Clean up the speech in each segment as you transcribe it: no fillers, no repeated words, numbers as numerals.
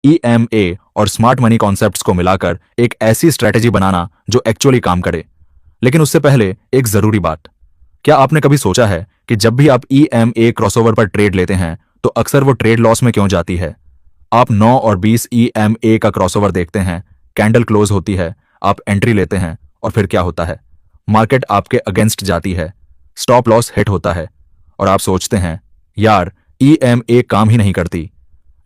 EMA और smart money concepts को मिलाकर एक ऐसी स्ट्रैटेजी बनाना जो एक्चुअली काम करे। लेकिन उससे पहले एक जरूरी बात, क्या आपने कभी सोचा है कि जब भी आप EMA क्रॉसओवर पर ट्रेड लेते हैं तो अक्सर वो ट्रेड लॉस में क्यों जाती है? आप 9 और 20 EMA का क्रॉसओवर देखते हैं, कैंडल क्लोज होती है, आप एंट्री लेते हैं और फिर क्या होता है? मार्केट आपके अगेंस्ट जाती है, स्टॉप लॉस हिट होता है और आप सोचते हैं यार EMA काम ही नहीं करती।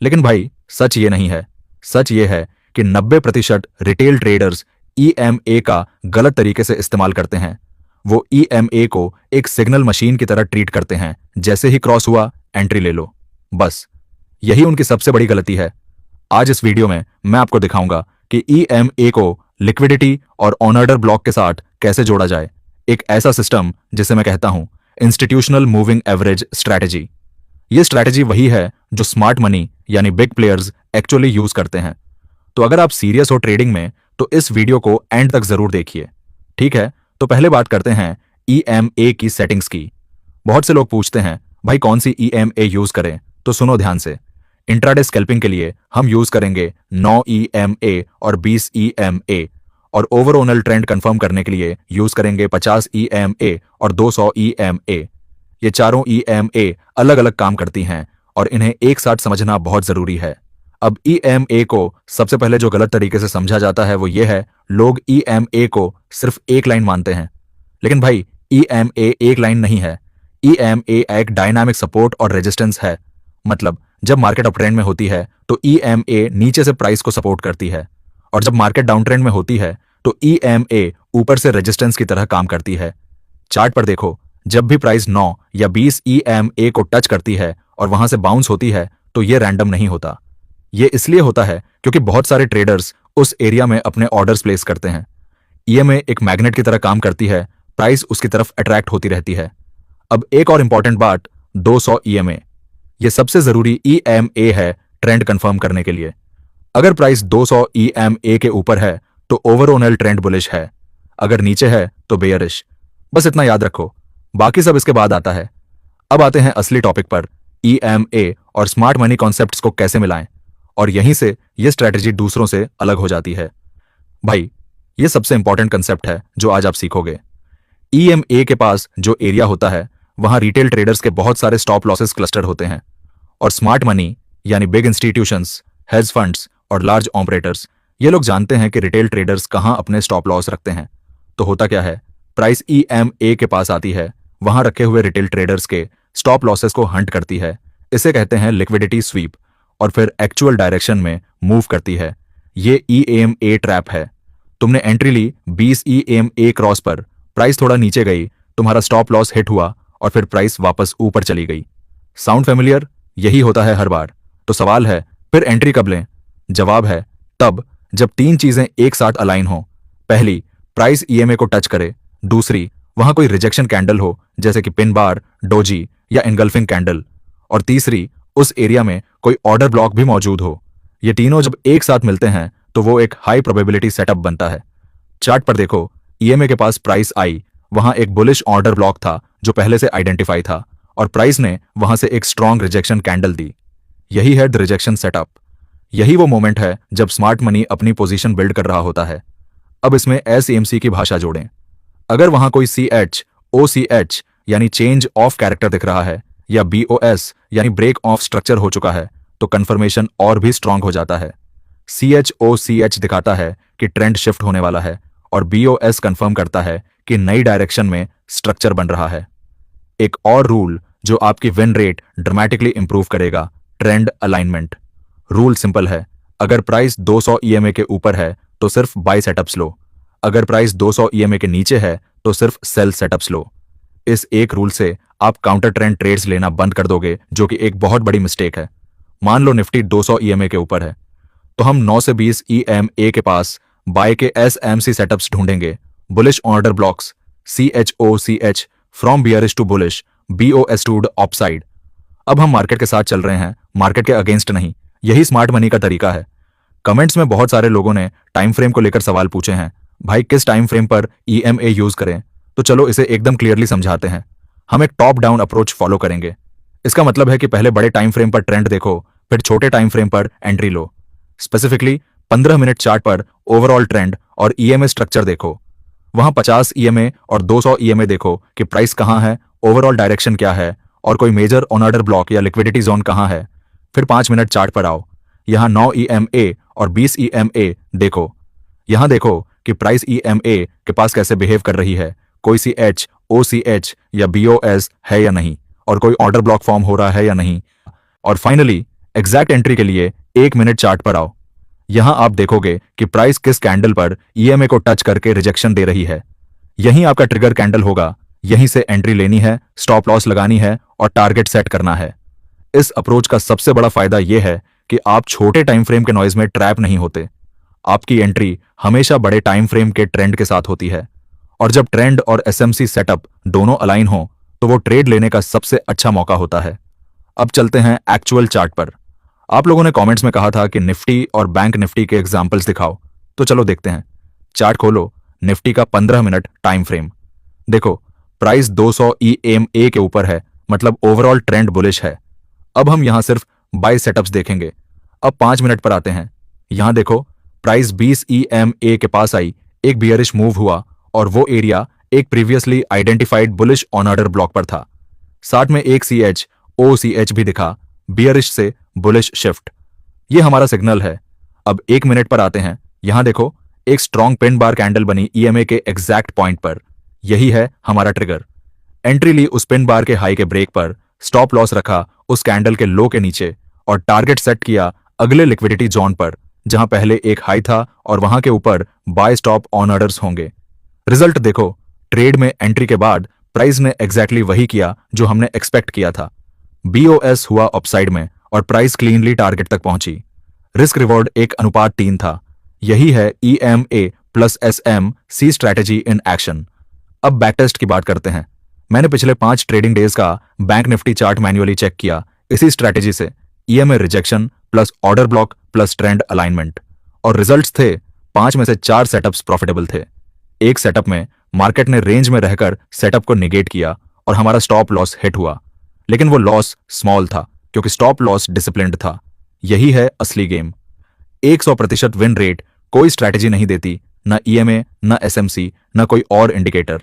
लेकिन भाई सच ये नहीं है। सच ये है कि 90% रिटेल ट्रेडर्स EMA का गलत तरीके से इस्तेमाल करते हैं। वो EMA को एक सिग्नल मशीन की तरह ट्रीट करते हैं, जैसे ही क्रॉस हुआ एंट्री ले लो, बस। यही उनकी सबसे बड़ी गलती है। आज इस वीडियो में मैं आपको दिखाऊंगा कि EMA को लिक्विडिटी और ऑन ऑर्डर ब्लॉक के साथ कैसे जोड़ा जाए, एक ऐसा सिस्टम जिसे मैं कहता हूं इंस्टीट्यूशनल मूविंग एवरेज स्ट्रैटेजी। ये स्ट्रैटेजी वही है जो स्मार्ट मनी यानी बिग प्लेयर्स एक्चुअली यूज करते हैं। तो अगर आप सीरियस हो ट्रेडिंग में तो इस वीडियो को एंड तक जरूर देखिए, ठीक है? तो पहले बात करते हैं EMA की सेटिंग्स की। बहुत से लोग पूछते हैं भाई कौन सी EMA यूज करें, तो सुनो ध्यान से। इंट्राडे स्कैल्पिंग के लिए हम यूज करेंगे 9 EMA और 20 EMA, और ओवरऑल ट्रेंड कंफर्म करने के लिए यूज करेंगे 50 EMA और 200 EMA। ये चारों EMA अलग अलग काम करती हैं और इन्हें एक साथ समझना बहुत जरूरी है। अब EMA को सबसे पहले जो गलत तरीके से समझा जाता है वो ये है, लोग EMA को सिर्फ एक लाइन मानते हैं। लेकिन भाई EMA एक लाइन नहीं है। EMA एक डायनामिक सपोर्ट और रेजिस्टेंस है। मतलब जब मार्केट अप ट्रेंड में होती है तो EMA नीचे से प्राइस को सपोर्ट करती है, और जब मार्केट डाउन ट्रेंड में होती है तो EMA ऊपर से रेजिस्टेंस की तरह काम करती है। चार्ट पर देखो, जब भी प्राइस 9 या 20 EMA को टच करती है और वहां से बाउंस होती है तो ये रैंडम नहीं होता। ये इसलिए होता है क्योंकि बहुत सारे ट्रेडर्स उस एरिया में अपने ऑर्डर्स प्लेस करते हैं। EMA एक मैग्नेट की तरह काम करती है, प्राइस उसकी तरफ अट्रैक्ट होती रहती है। अब एक और इंपॉर्टेंट बात, 200 EMA। ये सबसे जरूरी EMA है ट्रेंड कंफर्म करने के लिए। अगर प्राइस 200 EMA के ऊपर है तो ओवरऑल ट्रेंड बुलिश है, अगर नीचे है तो बेयरिश। बस इतना याद रखो, बाकी सब इसके बाद आता है। अब आते हैं असली टॉपिक पर, EMA और स्मार्ट मनी कॉन्सेप्ट्स को कैसे मिलाएं, और यहीं से ये स्ट्रैटेजी दूसरों से अलग हो जाती है। भाई ये सबसे इंपॉर्टेंट कंसेप्ट है जो आज आप सीखोगे। EMA के पास जो एरिया होता है वहां रिटेल ट्रेडर्स के बहुत सारे स्टॉप लॉसेस क्लस्टर होते हैं, और स्मार्ट मनी यानी बिग इंस्टीट्यूशंस, हेज फंड्स और लार्ज ऑपरेटर्स, ये लोग जानते हैं कि रिटेल ट्रेडर्स कहां अपने स्टॉप लॉस रखते हैं। तो होता क्या है, प्राइस EMA के पास आती है, वहां रखे हुए रिटेल ट्रेडर्स के स्टॉप लॉसेस को हंट करती है, इसे कहते हैं लिक्विडिटी स्वीप, और फिर एक्चुअल डायरेक्शन में मूव करती है। ये EMA ट्रैप है। तुमने एंट्री ली 20 EMA क्रॉस पर, प्राइस थोड़ा नीचे गई, तुम्हारा स्टॉप लॉस हिट हुआ और फिर प्राइस वापस ऊपर चली गई। Sound familiar? यही होता है हर बार। तो सवाल है फिर एंट्री कब लें? जवाब है तब जब तीन चीजें एक साथ अलाइन हो। पहली, प्राइस EMA को टच करे। दूसरी, वहां कोई रिजेक्शन कैंडल हो जैसे कि पिन बार, डोजी या एंगल्फिंग कैंडल। और तीसरी, उस एरिया में कोई ऑर्डर ब्लॉक भी मौजूद हो। ये तीनों जब एक साथ मिलते हैं तो वो एक हाई प्रोबेबिलिटी सेटअप बनता है। चार्ट पर देखो, EMA के पास प्राइस आई, वहां एक बुलिश ऑर्डर ब्लॉक था जो पहले से आइडेंटिफाई था, और प्राइस ने वहां से एक स्ट्रॉन्ग रिजेक्शन कैंडल दी। यही है द रिजेक्शन सेटअप। यही वो मोमेंट है जब स्मार्ट मनी अपनी पोजीशन बिल्ड कर रहा होता है। अब इसमें SAMC की भाषा जोड़ें। अगर वहां कोई CH, OCH यानी चेंज ऑफ कैरेक्टर दिख रहा है, या BOS यानी ब्रेक ऑफ स्ट्रक्चर हो चुका है, तो कंफर्मेशन और भी स्ट्रांग हो जाता है। CHOCH दिखाता है कि ट्रेंड शिफ्ट होने वाला है, और BOS कंफर्म करता है कि नई डायरेक्शन में स्ट्रक्चर बन रहा है। एक और रूल जो आपकी विन रेट ड्रामेटिकली इंप्रूव करेगा, ट्रेंड अलाइनमेंट। रूल सिंपल है, अगर प्राइस 200 EMA के ऊपर है तो सिर्फ बाय सेटअप्स लो, अगर प्राइस 200 EMA के नीचे है तो सिर्फ सेल सेटअप्स लो। इस एक रूल से आप काउंटर ट्रेंड ट्रेड्स लेना बंद कर दोगे, जो कि एक बहुत बड़ी मिस्टेक है। मान लो निफ्टी 200 EMA के ऊपर है, तो हम 9 से 20 EMA के पास बाय के SMC सेटअप्स ढूंढेंगे, bullish order blocks, CHOCH from bearish to bullish, BOS to upside. अब हम मार्केट के साथ चल रहे हैं, मार्केट के अगेंस्ट नहीं। यही स्मार्ट मनी का तरीका है। कमेंट्स में बहुत सारे लोगों ने टाइम फ्रेम को लेकर सवाल पूछे हैं, भाई किस टाइम फ्रेम पर EMA यूज करें? तो चलो इसे एकदम क्लियरली समझाते हैं। हम एक टॉप डाउन अप्रोच फॉलो करेंगे। इसका मतलब है कि पहले बड़े टाइम फ्रेम पर ट्रेंड देखो, फिर छोटे टाइम फ्रेम पर एंट्री लो। स्पेसिफिकली 15 मिनट चार्ट पर ओवरऑल ट्रेंड और ईएमए स्ट्रक्चर देखो। वहां 50 ईएमए और 200 ईएमए देखो कि प्राइस कहां है, ओवरऑल डायरेक्शन क्या है और कोई मेजर ऑन ऑर्डर ब्लॉक या लिक्विडिटी जोन कहां है। फिर 5 मिनट चार्ट पर आओ। यहां 9 ईएमए और 20 ईएमए देखो। यहां देखो कि प्राइस ईएमए के पास कैसे बिहेव कर रही है, कोई सी एच, ओसीएच या बीओएस है या नहीं, और कोई ऑर्डर ब्लॉक फॉर्म हो रहा है या नहीं। और फाइनली एग्जैक्ट एंट्री के लिए 1 मिनट चार्ट पर आओ। यहां आप देखोगे कि प्राइस किस कैंडल पर ईएमए को टच करके रिजेक्शन दे रही है। यहीं आपका ट्रिगर कैंडल होगा। यहीं से एंट्री लेनी है, स्टॉप लॉस लगानी है और टारगेट सेट करना है। इस अप्रोच का सबसे बड़ा फायदा यह है कि आप छोटे टाइम फ्रेम के नॉइज में ट्रैप नहीं होते। आपकी एंट्री हमेशा बड़े टाइम फ्रेम के ट्रेंड के साथ होती है, और जब ट्रेंड और एसएमसी सेटअप दोनों अलाइन हो तो वो ट्रेड लेने का सबसे अच्छा मौका होता है। अब चलते हैं एक्चुअल चार्ट पर। आप लोगों ने कमेंट्स में कहा था कि निफ्टी और बैंक निफ्टी के एग्जांपल्स दिखाओ, तो चलो देखते हैं। चार्ट खोलो, निफ्टी का 15 मिनट टाइम फ्रेम देखो। प्राइस 200 ईएमए के ऊपर है, मतलब ओवरऑल ट्रेंड बुलिश है। अब हम यहां सिर्फ बाय सेटअप्स देखेंगे। अब 5 मिनट पर आते हैं। यहां देखो, प्राइस 20 ईएमए के पास आई, एक बियरिश मूव हुआ और वो एरिया एक previously identified bullish on order block पर था। साथ में एक सीएच, ओसीएच भी दिखा, बियरिश से बुलिश शिफ्ट। ये हमारा सिग्नल है। अब 1 मिनट पर आते हैं। यहां देखो, एक स्ट्रॉन्ग पिन बार कैंडल बनी ईएमए के एग्जैक्ट पॉइंट पर। यही है हमारा ट्रिगर। एंट्री ली उस पिन बार के हाई के ब्रेक पर, स्टॉप लॉस रखा उस कैंडल के लो के नीचे और टारगेट सेट किया अगले लिक्विडिटी जोन पर, जहां पहले एक हाई था और वहां के ऊपर बाय स्टॉप ऑन ऑर्डर्स होंगे। रिजल्ट देखो, ट्रेड में एंट्री के बाद प्राइस ने एग्जैक्टली वही किया जो हमने एक्सपेक्ट किया था। बीओएस हुआ अपसाइड में और प्राइस क्लीनली टारगेट तक पहुंची। रिस्क रिवॉर्ड 1:3 था। यही है EMA plus SMC strategy in action. अब बैकटेस्ट की बात करते हैं। मैंने पिछले 5 ट्रेडिंग डेज का बैंक निफ्टी चार्ट मैन्युअली चेक किया इसी स्ट्रैटेजी से। EMA rejection plus order block plus trend alignment, और रिजल्ट्स थे 5 में से 4 सेटअप्स प्रॉफिटेबल थे। एक सेटअप में मार्केट ने रेंज में रहकर सेटअप को निगेट किया और हमारा स्टॉप लॉस हिट हुआ, लेकिन वो लॉस स्मॉल था क्योंकि स्टॉप लॉस डिसिप्लिन्ड था। यही है असली गेम। 100% विन रेट कोई स्ट्रैटेजी नहीं देती, ना ईएमए, ना एसएमसी, ना कोई और इंडिकेटर।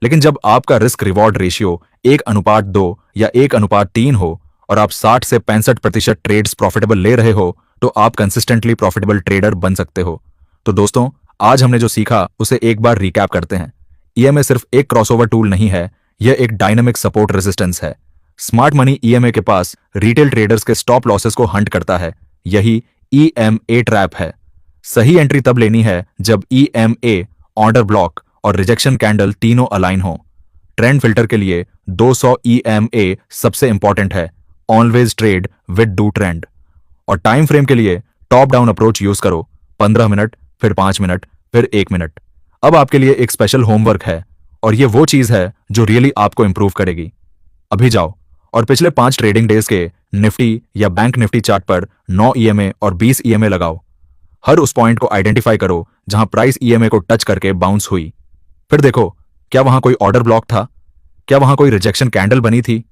लेकिन जब आपका रिस्क रिवॉर्ड रेशियो 1:2 या 1:3 हो और आप 60 से 65% ट्रेड्स प्रॉफिटेबल ले रहे हो, तो आप कंसिस्टेंटली प्रॉफिटेबल ट्रेडर बन सकते हो। तो दोस्तों, आज हमने जो सीखा उसे एक बार रिकैप करते हैं। ईएमए सिर्फ एक क्रॉसओवर टूल नहीं है, यह एक डायनामिक सपोर्ट रेजिस्टेंस है। स्मार्ट मनी ईएमए के पास रिटेल ट्रेडर्स के स्टॉप लॉसेस को हंट करता है। यही ईएमए ट्रैप है। सही एंट्री तब लेनी है जब ईएमए, ऑर्डर ब्लॉक और रिजेक्शन कैंडल तीनों अलाइन हो। ट्रेंड फिल्टर के लिए 200 ईएमए सबसे इंपॉर्टेंट है। Always trade with do trend. और टाइम फ्रेम के लिए टॉप डाउन अप्रोच यूज करो। 15 मिनट, फिर 5 मिनट, फिर 1 मिनट। अब आपके लिए एक स्पेशल होमवर्क है, और ये वो चीज है जो रियली आपको इंप्रूव करेगी। अभी जाओ और पिछले 5 ट्रेडिंग डेज के निफ्टी या बैंक निफ्टी चार्ट पर 9 ईएमए और 20 ईएमए लगाओ। हर उस पॉइंट को आइडेंटिफाई करो जहां प्राइस ईएमए को टच करके बाउंस हुई। फिर देखो, क्या वहां कोई ऑर्डर ब्लॉक था? क्या वहां कोई रिजेक्शन कैंडल बनी थी?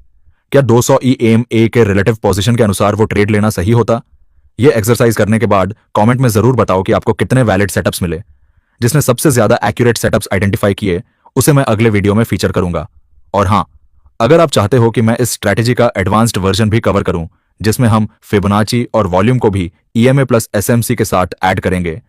क्या 200 ईएमए के रिलेटिव पोजीशन के अनुसार वो ट्रेड लेना सही होता? ये एक्सरसाइज करने के बाद कमेंट में जरूर बताओ कि आपको कितने वैलिड सेटअप्स मिले। जिसने सबसे ज्यादा एक्यूरेट सेटअप्स आइडेंटिफाई किए, उसे मैं अगले वीडियो में फीचर करूंगा। और हाँ, अगर आप चाहते हो कि मैं इस स्ट्रैटेजी का एडवांस्ड वर्जन भी कवर करूं, जिसमें हम फिबोनाची और वॉल्यूम को भी ईएमए प्लस एसएमसी के साथ ऐड करेंगे,